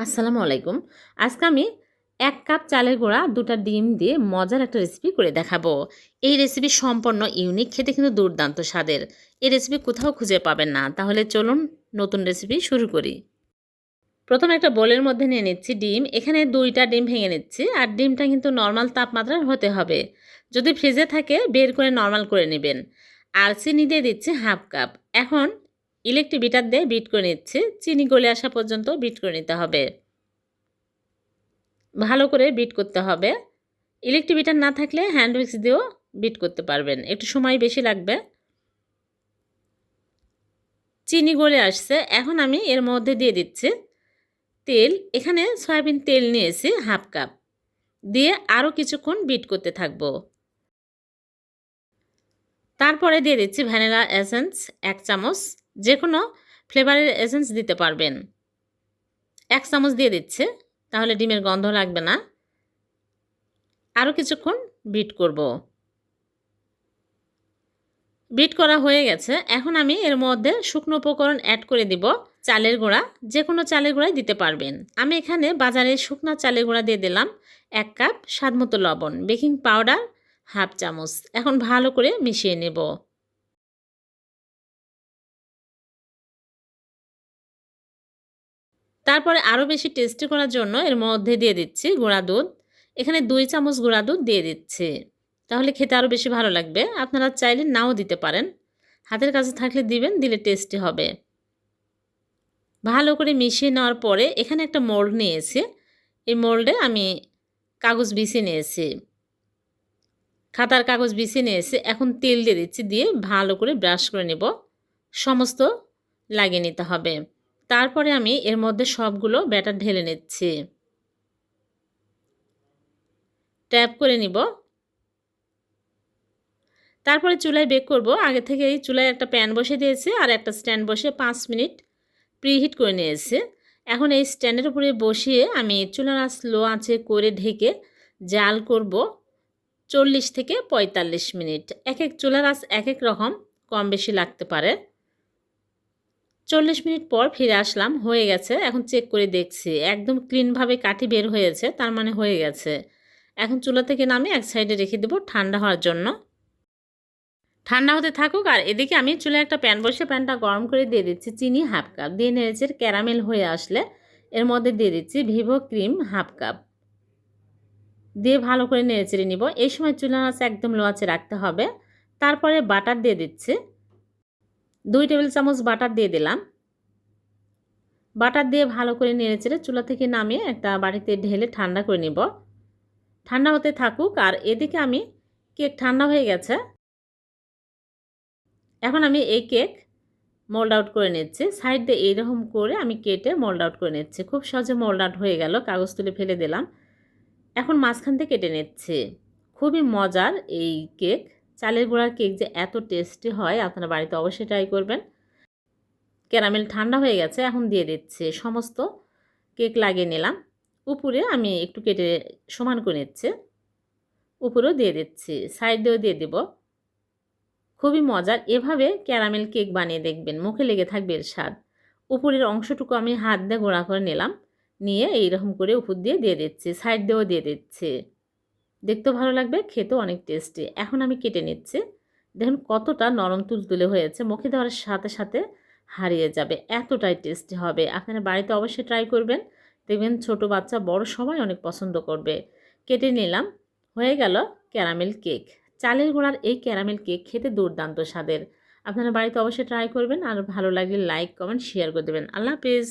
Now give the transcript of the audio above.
আসসালামু আলাইকুম। আজকে আমি ১ কাপ চালের গুঁড়া, ২ টা ডিম দিয়ে মজার একটা রেসিপি করে দেখাবো। এই রেসিপি সম্পূর্ণ ইউনিক, খেতে কিন্তু দুর্দান্ত স্বাদের। এই রেসিপি কোথাও খুঁজে পাবেন না। তাহলে চলুন নতুন রেসিপি শুরু করি। প্রথমে একটা বোলের মধ্যে নিয়ে নিচ্ছি ডিম। এখানে ২ টা ডিম ভেঙে নিচ্ছি। আর ডিমটা কিন্তু নরমাল তাপমাত্রার হতে হবে। যদি ফ্রিজে থাকে বের করে নরমাল করে নেবেন। আর চিনি দিয়ে দিচ্ছি 1/2 কাপ। এখন ইলেকট্রিক বিটার দিয়ে বিট করে নিচ্ছি। চিনি গলে আসা পর্যন্ত বিট করে নিতে হবে। ভালো করে বিট করতে হবে। ইলেকট্রিক বিটার না থাকলে হ্যান্ড উইক্স দিয়েও বিট করতে পারবেন। একটু সময় বেশি লাগবে। চিনি গলে আসছে। এখন আমি এর মধ্যে দিয়ে দিচ্ছি তেল। এখানে সয়াবিন তেল নিয়েছি 1/2 কাপ। দিয়ে আরও কিছুক্ষণ বিট করতে থাকবো। তারপরে দিয়ে দিচ্ছি ভ্যানিলা এসেন্স 1 চামচ। যে কোনো ফ্লেভারের এসেন্স দিতে পারবেন। 1 চামচ দিয়ে দিচ্ছি, তাহলে ডিমের গন্ধ লাগবে না। আরও কিছুক্ষণ বিট করব। বিট করা হয়ে গেছে। এখন আমি এর মধ্যে শুকনো উপকরণ অ্যাড করে দিব। চালের গুঁড়া, যে কোনো চালের গুঁড়াই দিতে পারবেন। আমি এখানে বাজারে শুকনা চালের গুঁড়া দিয়ে দিলাম 1 কাপ, স্বাদমতো লবণ, বেকিং পাউডার 1/2 চামচ। এখন ভালো করে মিশিয়ে নেব। তারপরে আরও বেশি টেস্টি করার জন্য এর মধ্যে দিয়ে দিচ্ছি গুঁড়া দুধ। এখানে 2 চামচ গুঁড়া দুধ দিয়ে দিচ্ছি। তাহলে খেতে আরও বেশি ভালো লাগবে। আপনারা চাইলে নাও দিতে পারেন। হাতের কাছে থাকলে দিবেন, দিলে টেস্টি হবে। ভালো করে মিশিয়ে নেওয়ার পরে এখানে একটা মোল্ড নিয়েছি। এই মোল্ডে আমি কাগজ বিছিয়ে নিয়েছি। খাতার কাগজ বিছিয়ে নিয়েছি। এখন তেল দিয়ে দিচ্ছি। দিয়ে ভালো করে ব্রাশ করে নেব। সমস্ত লাগিয়ে নিতে হবে। তারপরে আমি এর মধ্যে সবগুলো ব্যাটার ঢেলে নিচ্ছি। ট্যাপ করে নিব। তারপরে চুলায় বেক করব। আগে থেকেই চুলায় একটা প্যান বসিয়ে দিয়েছি আর একটা স্ট্যান্ড বসিয়ে 5 মিনিট প্রিহিট করে নিয়েছি। এখন এই স্ট্যান্ডের উপরে বসিয়ে আমি চুলার আঁচ লো আঁচে করে ঢেকে জাল করব 40 থেকে 45 মিনিট। এক এক চুলার আঁচ এক এক রকম, কম বেশি লাগতে পারে। 40 মিনিট পর ফিরে আসলাম। হয়ে গেছে। এখন চেক করে দেখছি একদম ক্লিনভাবে কাঠি বের হয়েছে, তার মানে হয়ে গেছে। এখন চুলা থেকে নামিয়ে এক সাইডে রেখে দেবো ঠান্ডা হওয়ার জন্য। ঠান্ডা হতে থাকুক। আর এদিকে আমি চুলায় একটা প্যান বসে প্যানটা গরম করে দিয়ে দিচ্ছি চিনি 1/2 কাপ। দিয়ে নেড়েচেড়ে ক্যারামেল হয়ে আসলে এর মধ্যে দিয়ে দিচ্ছি ভিভো ক্রিম 1/2 কাপ। দিয়ে ভালো করে নেড়েচেড়ে নিব। এই সময় চুলার আঁচ একদম লো আঁচে রাখতে হবে। তারপরে বাটার দিয়ে দিচ্ছি। 2 টেবিল চামচ বাটার দিয়ে দিলাম। বাটার দিয়ে ভালো করে নেড়েচেড়ে চুলা থেকে নামিয়ে একটা বাটিতে ঢেলে ঠান্ডা করে নিব। ঠান্ডা হতে থাকুক। আর এদিকে আমি কেক ঠান্ডা হয়ে গেছে। এখন আমি এই কেক মোল্ড আউট করে নিচ্ছি। সাইড দিয়ে এইরকম করে আমি কেটে মোল্ড আউট করে নিচ্ছি। খুব সহজে মোল্ড আউট হয়ে গেল। কাগজ তুলে ফেলে দিলাম। এখন মাঝখান থেকে কেটে নিচ্ছি। খুবই মজার এই কেক। চালের গুঁড়ার কেক যে এত টেস্টি হয়, আপনারা বাড়িতে অবশ্যই ট্রাই করবেন। ক্যারামেল ঠান্ডা হয়ে গেছে। এখন দিয়ে দিচ্ছি। সমস্ত কেক লাগিয়ে নিলাম। উপরে আমি একটু কেটে সমান করে নিচ্ছি। উপরেও দিয়ে দিচ্ছি। সাইড দিয়েও দিয়ে দেব। খুবই মজার। এভাবে ক্যারামেল কেক বানিয়ে দেখবেন, মুখে লেগে থাকবে এর স্বাদ। উপরের অংশটুকু আমি হাত দিয়ে গোড়া করে নিলাম। নিয়ে এইরকম করে উপর দিয়ে দিয়ে দিচ্ছি। সাইড দিয়েও দিয়ে দিচ্ছি। দেখতেও ভালো লাগবে, খেতেও অনেক টেস্টি। এখন আমি কেটে নিচ্ছি। দেখুন কতটা নরম তুলতুলে হয়েছে। মুখে দেওয়ার সাথে সাথে হারিয়ে যাবে, এতটাই টেস্টি হবে। আপনারা বাড়িতে অবশ্যই ট্রাই করবেন। দেখবেন ছোট বাচ্চা বড় সবাই অনেক পছন্দ করবে। কেটে নিলাম। হয়ে গেল ক্যারামেল কেক। চালের গুঁড়ার এই ক্যারামেল কেক খেতে দুর্দান্ত স্বাদের। আপনারা বাড়িতে অবশ্যই ট্রাই করবেন। আর ভালো লাগলে লাইক, কমেন্ট, শেয়ার করে দেবেন। আল্লাহ হাফেজ।